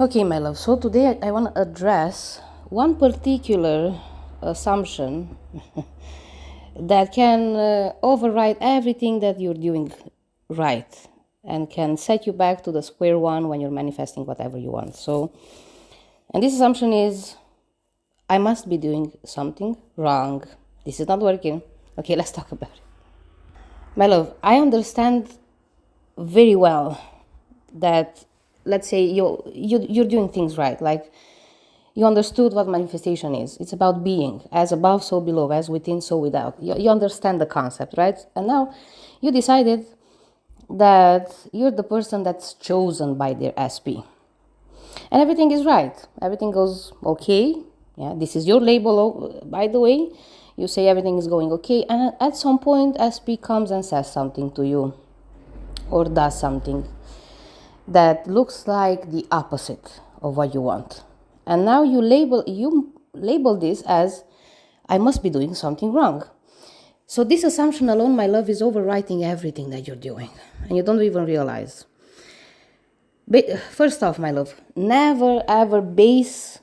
Okay, my love. So today I want to address one particular assumption that can override everything that you're doing right and can set you back to the square one when you're manifesting whatever you want. So, and this assumption is I must be doing something wrong. This is not working. Okay, let's talk about it. My love, I understand very well that, let's say you're doing things right, like you understood what manifestation is. It's about being, as above so below, as within so without. You understand the concept, right? And now you decided that you're the person that's chosen by their SP, and everything is right, everything goes okay. Yeah, this is your label, by the way. You say everything is going okay, and at some point SP comes and says something to you or does something that looks like the opposite of what you want. And now you label this as I must be doing something wrong. So this assumption alone, my love, is overwriting everything that you're doing, and you don't even realize. First off, my love, never ever base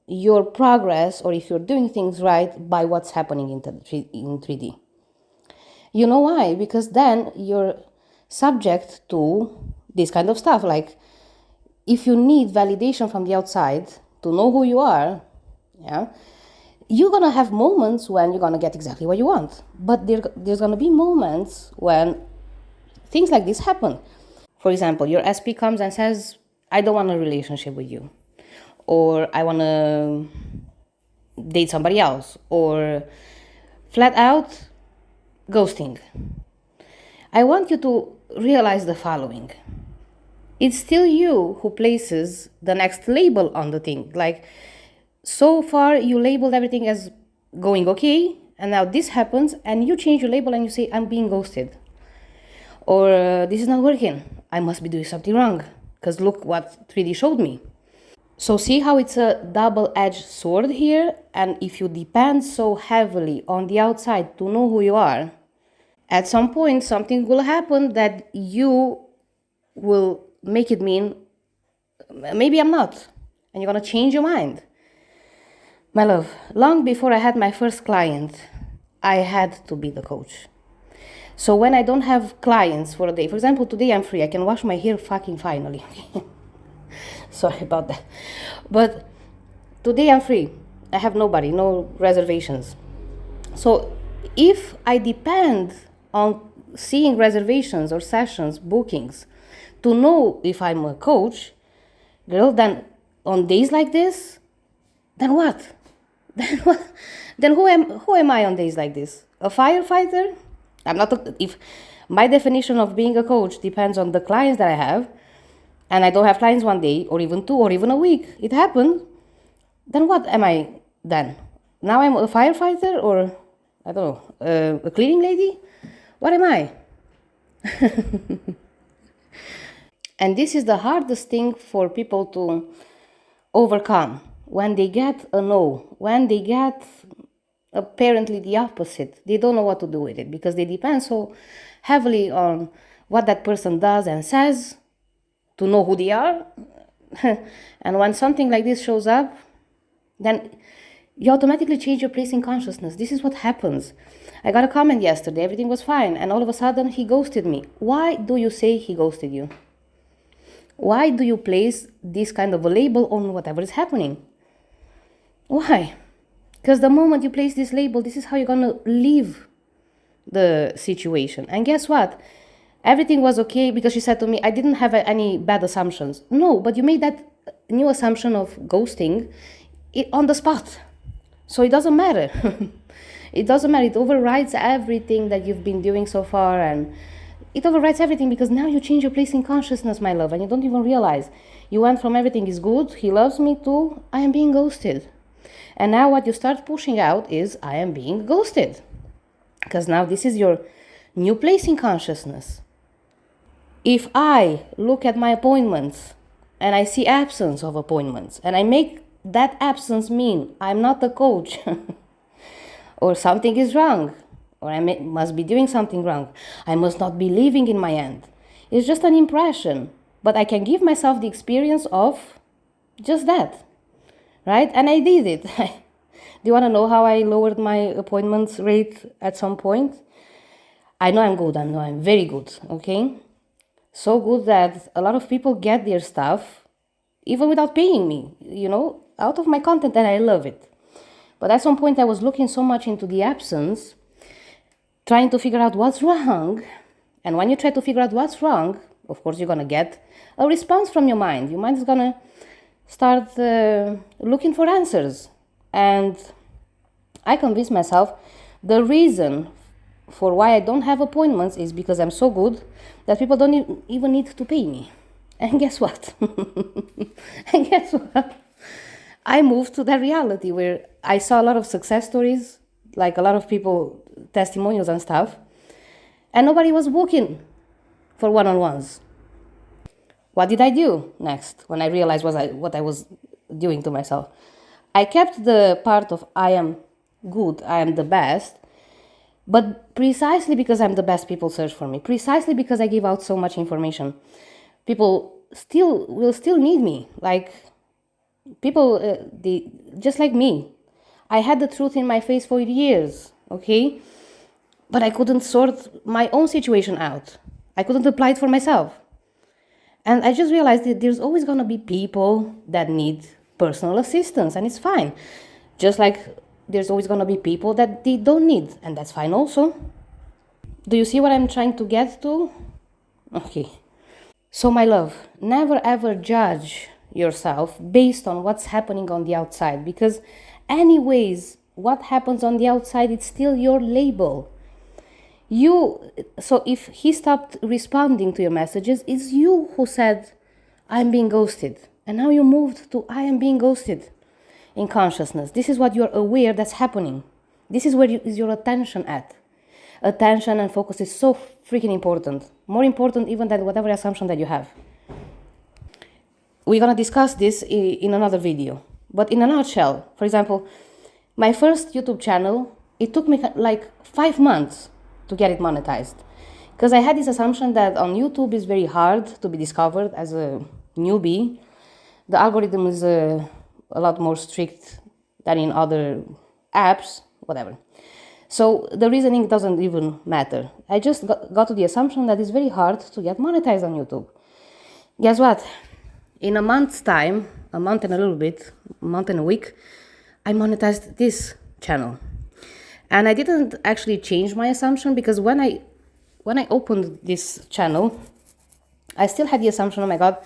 your progress, or if you're doing things right, by what's happening in 3D. You know why? Because then you're subject to this kind of stuff. Like, if you need validation from the outside to know who you are, yeah, you're gonna have moments when you're gonna get exactly what you want. But there's gonna be moments when things like this happen. For example, your SP comes and says, I don't want a relationship with you, or I wanna date somebody else, or flat out ghosting. I want you to realize the following. It's still you who places the next label on the thing. Like, so far you labeled everything as going okay, and now this happens and you change your label and you say, I'm being ghosted, or this is not working, I must be doing something wrong because look what 3D showed me. So see how it's a double-edged sword here? And if you depend so heavily on the outside to know who you are, at some point something will happen that you will make it mean maybe I'm not, and you're gonna change your mind. My love, long before I had my first client, I had to be the coach. So when I don't have clients for a day, for example, today I'm free, I can wash my hair fucking finally. Sorry about that. But today I'm free. I have nobody, no reservations. So if I depend on seeing reservations or sessions, bookings, to know if I'm a coach, girl, then on days like this, then what? Then what? Then who am I on days like this? A firefighter? I'm not. If my definition of being a coach depends on the clients that I have, and I don't have clients one day, or even two, or even a week, it happened. Then what am I then? Now I'm a firefighter, or I don't know, a cleaning lady? What am I? And this is the hardest thing for people to overcome. When they get a no, when they get apparently the opposite, they don't know what to do with it because they depend so heavily on what that person does and says to know who they are. And when something like this shows up, then you automatically change your place in consciousness. This is what happens. I got a comment yesterday, everything was fine, and all of a sudden he ghosted me. Why do you say he ghosted you? Why do you place this kind of a label on whatever is happening? Why? Because the moment you place this label, this is how you're gonna leave the situation. And guess what? Everything was okay because she said to me, I didn't have any bad assumptions. No, but you made that new assumption of ghosting on the spot. So it doesn't matter. It doesn't matter. It overrides everything that you've been doing so far, and it overrides everything because now you change your place in consciousness, my love, and you don't even realize. You went from everything is good, he loves me, to I am being ghosted. And now what you start pushing out is I am being ghosted. Because now this is your new place in consciousness. If I look at my appointments and I see absence of appointments and I make that absence mean I'm not a coach or something is wrong, or I must be doing something wrong, I must not be living in my end. It's just an impression, but I can give myself the experience of Just that, right? And I did it. Do you want to know how I lowered my appointments rate at some point? I know I'm good. I know I'm very good. Okay, so good that a lot of people get their stuff even without paying me. Out of my content, and I love it. But at some point, I was looking so much into the absence, trying to figure out what's wrong. And when you try to figure out what's wrong, of course, you're gonna get a response from your mind. Your mind is gonna start looking for answers. And I convinced myself the reason for why I don't have appointments is because I'm so good that people don't even need to pay me. And guess what? And guess what? I moved to that reality where I saw a lot of success stories, like a lot of people, testimonials and stuff, and nobody was booking for one-on-ones. What did I do next when I realized what I was doing to myself? I kept the part of I am good, I am the best, but precisely because I'm the best, people search for me. Precisely because I give out so much information, people will still need me. Like people, just like me. I had the truth in my face for years, okay? But I couldn't sort my own situation out. I couldn't apply it for myself. And I just realized that there's always going to be people that need personal assistance, and it's fine. Just like there's always going to be people that they don't need, and that's fine also. Do you see what I'm trying to get to? Okay. So, my love, never ever judge yourself based on what's happening on the outside, because, anyways, what happens on the outside, it's still your label. So if he stopped responding to your messages, it's you who said, I'm being ghosted. And now you moved to I am being ghosted in consciousness. This is what you're aware that's happening. This is where is your attention at. Attention and focus is so freaking important. More important even than whatever assumption that you have. We're going to discuss this in another video. But in a nutshell, for example, my first YouTube channel, it took me like 5 months to get it monetized. Because I had this assumption that on YouTube it's very hard to be discovered as a newbie. The algorithm is a lot more strict than in other apps, whatever. So the reasoning doesn't even matter. I just got to the assumption that it's very hard to get monetized on YouTube. Guess what? In a month's time, a month and a little bit, a month and a week, I monetized this channel. And I didn't actually change my assumption, because when I opened this channel, I still had the assumption, oh my God,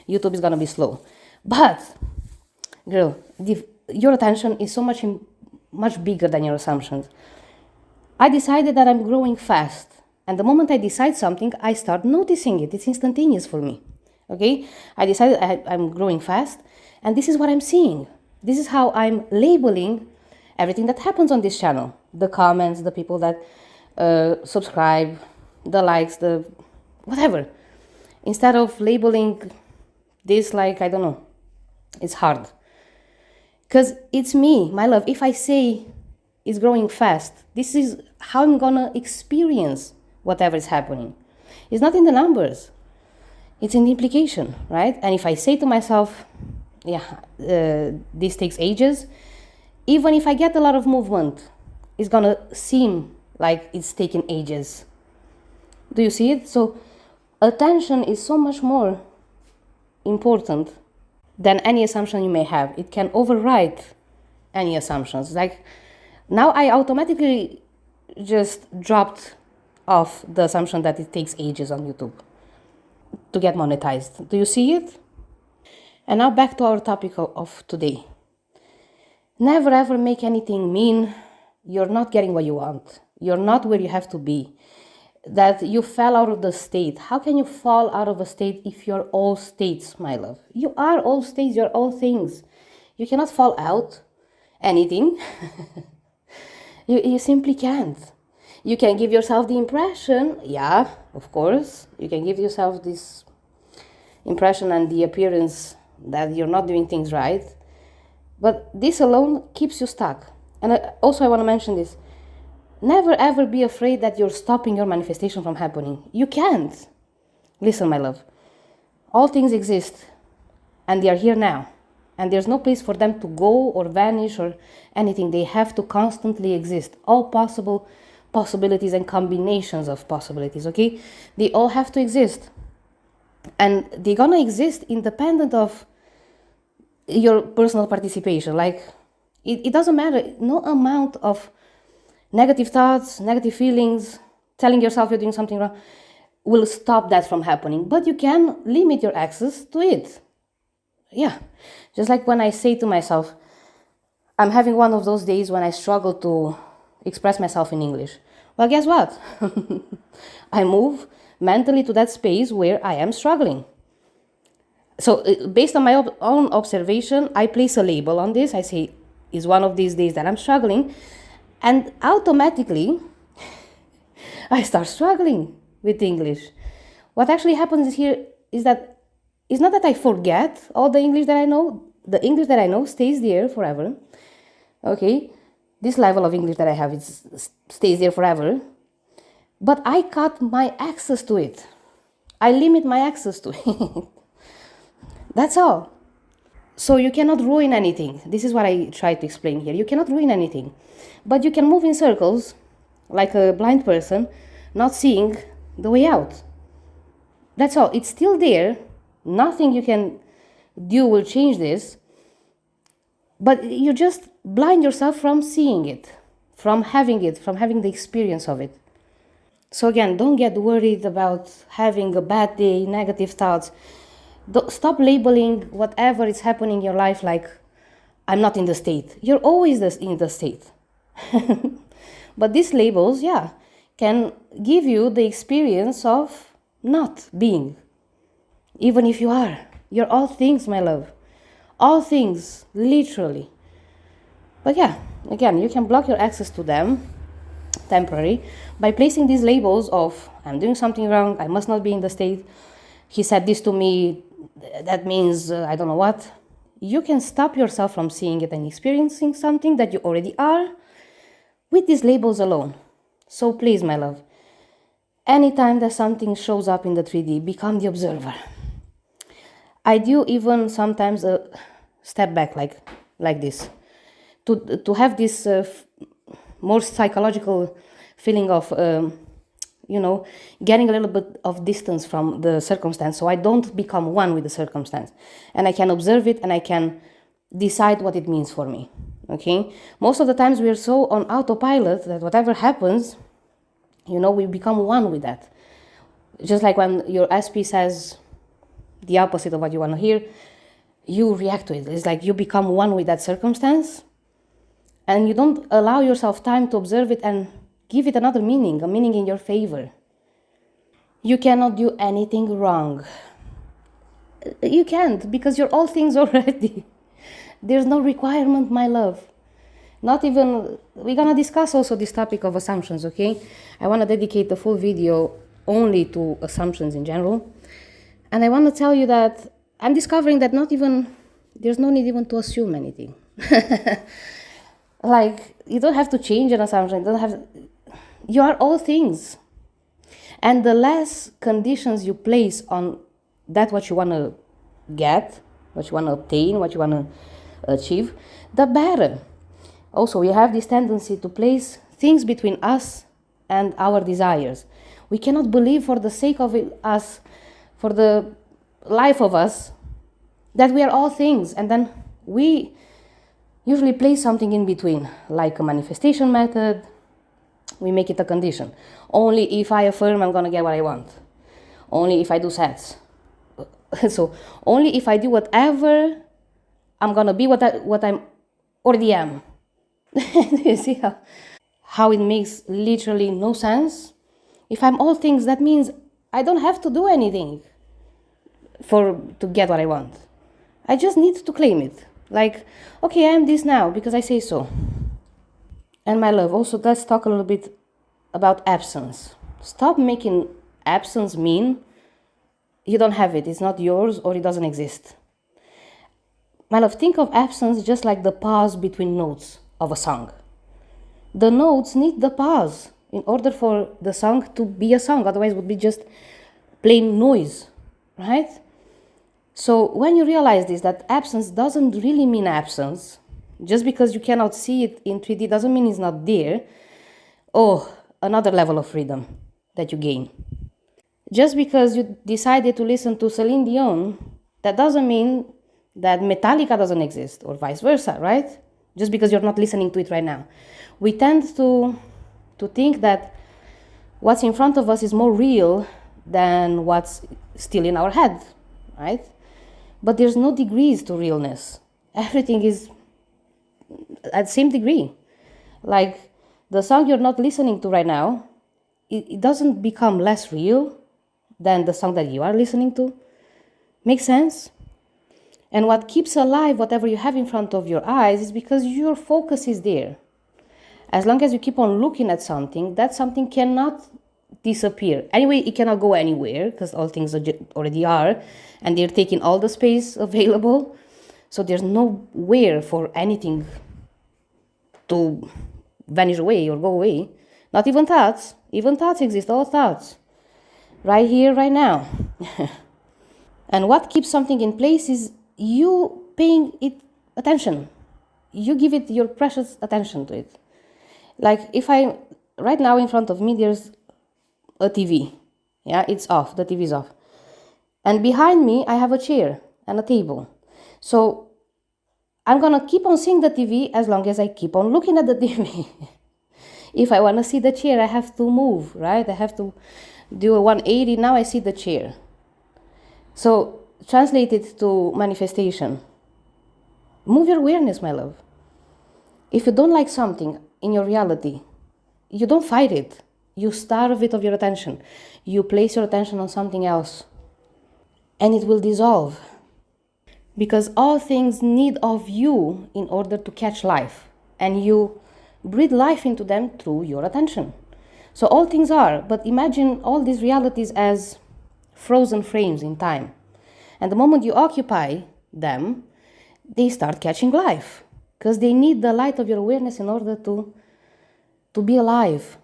YouTube is gonna be slow. But, girl, your attention is so much bigger than your assumptions. I decided that I'm growing fast. And the moment I decide something, I start noticing it. It's instantaneous for me. Okay? I decided I'm growing fast, and this is what I'm seeing. This is how I'm labeling everything that happens on this channel. The comments, the people that subscribe, the likes, the whatever. Instead of labeling this like, I don't know, it's hard. Because it's me, my love. If I say it's growing fast, this is how I'm gonna experience whatever is happening. It's not in the numbers. It's in the implication, right? And if I say to myself, this takes ages, even if I get a lot of movement, it's gonna seem like it's taking ages. Do you see it? So attention is so much more important than any assumption you may have. It can override any assumptions. Like now I automatically just dropped off the assumption that it takes ages on YouTube to get monetized. Do you see it? And now back to our topic of today. Never ever make anything mean you're not getting what you want. You're not where you have to be. That you fell out of the state. How can you fall out of a state if you're all states, my love? You are all states, you're all things. You cannot fall out anything. you simply can't. You can give yourself the impression, yeah, of course. You can give yourself this impression and the appearance that you're not doing things right. But this alone keeps you stuck. And also I want to mention this. Never ever be afraid that you're stopping your manifestation from happening. You can't. Listen, my love. All things exist. And they are here now. And there's no place for them to go or vanish or anything. They have to constantly exist. All possible possibilities and combinations of possibilities, okay? They all have to exist. And they're gonna exist independent of your personal participation. Like, it doesn't matter. No amount of negative thoughts, negative feelings, telling yourself you're doing something wrong will stop that from happening. But you can limit your access to it. Yeah. Just like when I say to myself, I'm having one of those days when I struggle to express myself in English. Well, guess what? I move mentally to that space where I am struggling. So, based on my own observation, I place a label on this. I say, it's one of these days that I'm struggling. And automatically, I start struggling with English. What actually happens here is that it's not that I forget all the English that I know. The English that I know stays there forever. Okay? This level of English that I have stays there forever. But I cut my access to it. I limit my access to it. That's all. So you cannot ruin anything. This is what I try to explain here. You cannot ruin anything. But you can move in circles like a blind person, not seeing the way out. That's all. It's still there. Nothing you can do will change this. But you just blind yourself from seeing it, from having the experience of it. So again, don't get worried about having a bad day, negative thoughts. Stop labeling whatever is happening in your life like, I'm not in the state. You're always in the state. But these labels, yeah, can give you the experience of not being. Even if you are. You're all things, my love. All things, literally. But yeah, again, you can block your access to them, temporary, by placing these labels of, I'm doing something wrong, I must not be in the state, he said this to me, that means I don't know what. You can stop yourself from seeing it and experiencing something that you already are with these labels alone. So please, my love, anytime that something shows up in the 3D, become the observer. I do even sometimes step back like this to have this more psychological feeling of getting a little bit of distance from the circumstance, so I don't become one with the circumstance, and I can observe it and I can decide what it means for me. Okay, most of the times we are so on autopilot that whatever happens, we become one with that. Just like when your SP says the opposite of what you want to hear, you react to it. It's like you become one with that circumstance, and you don't allow yourself time to observe it and give it another meaning, a meaning in your favor. You cannot do anything wrong. You can't, because you're all things already. There's no requirement, my love. Not even, we're gonna discuss also this topic of assumptions, okay? I wanna dedicate the full video only to assumptions in general. And I wanna tell you that I'm discovering that there's no need even to assume anything. Like, you don't have to change an assumption, you are all things. And the less conditions you place on that what you want to get, what you want to obtain, what you want to achieve, the better. Also, we have this tendency to place things between us and our desires. We cannot believe for the sake of us, for the life of us, that we are all things. And then we usually place something in between, like a manifestation method. We make it a condition. Only if I affirm, I'm going to get what I want. Only if I do sets. So, only if I do whatever, I'm going to be what I'm already am. You see how it makes literally no sense? If I'm all things, that means I don't have to do anything to get what I want. I just need to claim it. Like, okay, I am this now because I say so. And my love, also let's talk a little bit about absence. Stop making absence mean you don't have it, it's not yours, or it doesn't exist. My love, think of absence just like the pause between notes of a song. The notes need the pause in order for the song to be a song, otherwise it would be just plain noise, right? So when you realize this, that absence doesn't really mean absence, just because you cannot see it in 3D doesn't mean it's not there. Oh, another level of freedom that you gain. Just because you decided to listen to Celine Dion, that doesn't mean that Metallica doesn't exist, or vice versa, right? Just because you're not listening to it right now. We tend to think that what's in front of us is more real than what's still in our head, right? But there's no degrees to realness. Everything is at the same degree. Like the song you're not listening to right now, it doesn't become less real than the song that you are listening to. Make sense? And what keeps alive whatever you have in front of your eyes is because your focus is there. As long as you keep on looking at something, that something cannot disappear. Anyway, it cannot go anywhere because all things already are, and they're taking all the space available. So there's nowhere for anything to vanish away or go away. Not even thoughts. Even thoughts exist, all thoughts. Right here, right now. And what keeps something in place is you paying it attention. You give it your precious attention to it. Like if I, right now in front of me, there's a TV. Yeah, it's off. The TV is off. And behind me, I have a chair and a table. So I'm going to keep on seeing the TV as long as I keep on looking at the TV. If I want to see the chair, I have to move, right? I have to do a 180. Now I see the chair. So translate it to manifestation. Move your awareness, my love. If you don't like something in your reality, you don't fight it. You starve it of your attention. You place your attention on something else. And it will dissolve. Because all things need of you in order to catch life. And you breathe life into them through your attention. So all things are, but imagine all these realities as frozen frames in time. And the moment you occupy them, they start catching life. Because they need the light of your awareness in order to be alive.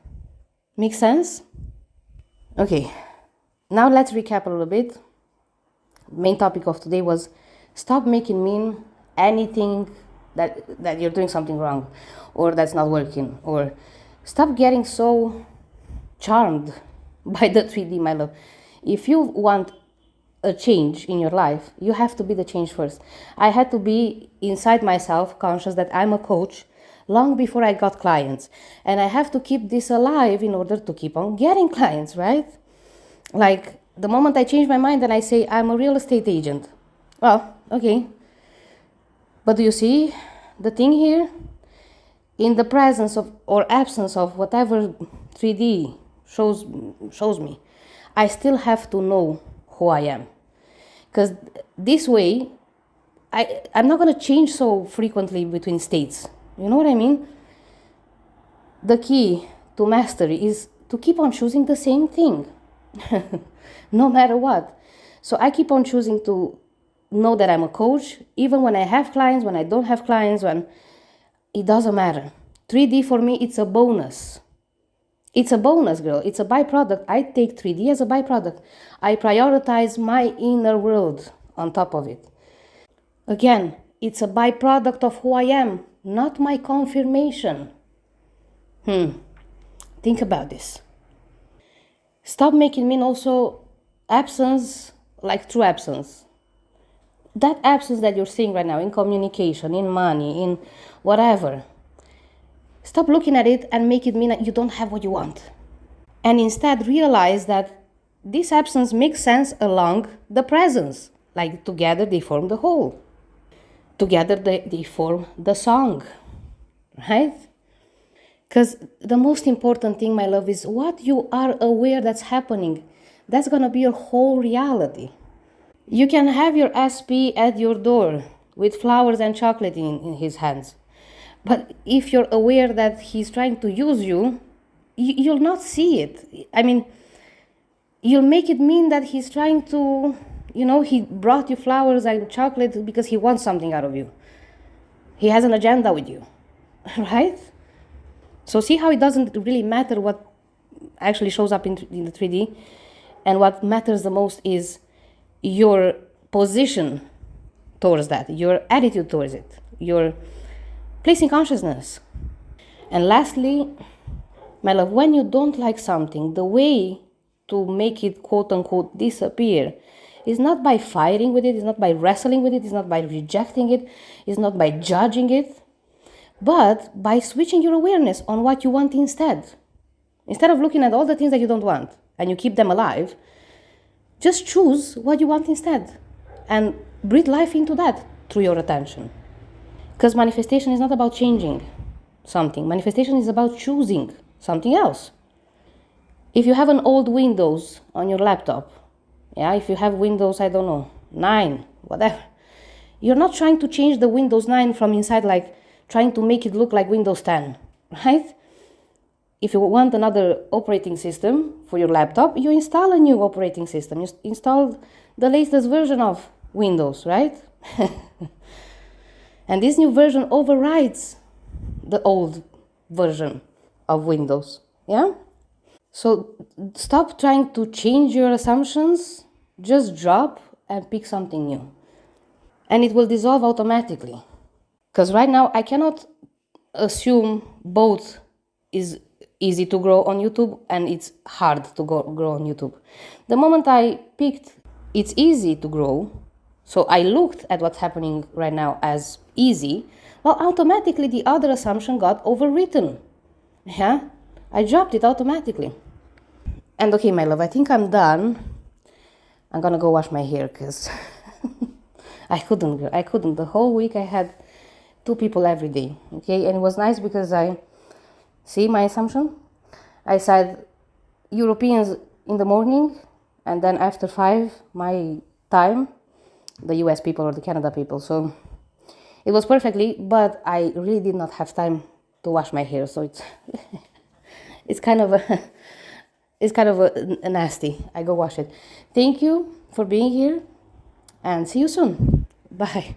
Make sense? Okay, now let's recap a little bit. Main topic of today was stop making mean anything that you're doing something wrong or that's not working, or stop getting so charmed by the 3D, my love. If you want a change in your life, you have to be the change first. I had to be inside myself conscious that I'm a coach long before I got clients, and I have to keep this alive in order to keep on getting clients, right? Like the moment I change my mind and I say I'm a real estate agent, well, okay, but do you see the thing here? In the presence of or absence of whatever 3D shows me, I still have to know who I am. Because this way, I'm not going to change so frequently between states. You know what I mean? The key to mastery is to keep on choosing the same thing, no matter what. So I keep on choosing to know that I'm a coach, even when I have clients, when I don't have clients, when it doesn't matter. 3D for me, it's a bonus. It's a bonus, girl. It's a byproduct. I take 3D as a byproduct. I prioritize my inner world on top of it. Again, it's a byproduct of who I am, not my confirmation. Think about this. Stop making mean also absence, like true absence. That absence that you're seeing right now in communication, in money, in whatever. Stop looking at it and make it mean that you don't have what you want. And instead realize that this absence makes sense along the presence. Like together they form the whole. Together they form the song. Right? Because the most important thing, my love, is what you are aware that's happening. That's going to be your whole reality. You can have your SP at your door with flowers and chocolate in his hands. But if you're aware that he's trying to use you, you'll not see it. I mean, you'll make it mean that he's trying to, he brought you flowers and chocolate because he wants something out of you. He has an agenda with you, right? So see how it doesn't really matter what actually shows up in the 3D, and what matters the most is your position towards that, your attitude towards it, your placing consciousness. And lastly, my love, when you don't like something, the way to make it quote unquote disappear is not by fighting with it, is not by wrestling with it, is not by rejecting it, is not by judging it, but by switching your awareness on what you want instead. Instead of looking at all the things that you don't want and you keep them alive, just choose what you want instead and breathe life into that through your attention. Because manifestation is not about changing something. Manifestation is about choosing something else. If you have an old Windows on your laptop, if you have Windows, 9, whatever, you're not trying to change the Windows 9 from inside, like trying to make it look like Windows 10, right? If you want another operating system for your laptop, you install a new operating system. You install the latest version of Windows, right? And this new version overrides the old version of Windows, yeah? So stop trying to change your assumptions, just drop and pick something new. And it will dissolve automatically. Because right now I cannot assume both is easy to grow on YouTube and it's hard to grow on YouTube. The moment I picked it's easy to grow, so I looked at what's happening right now as easy, well, automatically the other assumption got overwritten. Yeah, I dropped it automatically. And okay, my love, I think I'm done. I'm gonna go wash my hair because I couldn't. The whole week I had 2 people every day, okay? And it was nice because I see my assumption. I said Europeans in the morning, and then after 5, my time, the US people or the Canada people. So it was perfectly, but I really did not have time to wash my hair. So it's it's kind of a nasty. I go wash it. Thank you for being here and see you soon. Bye.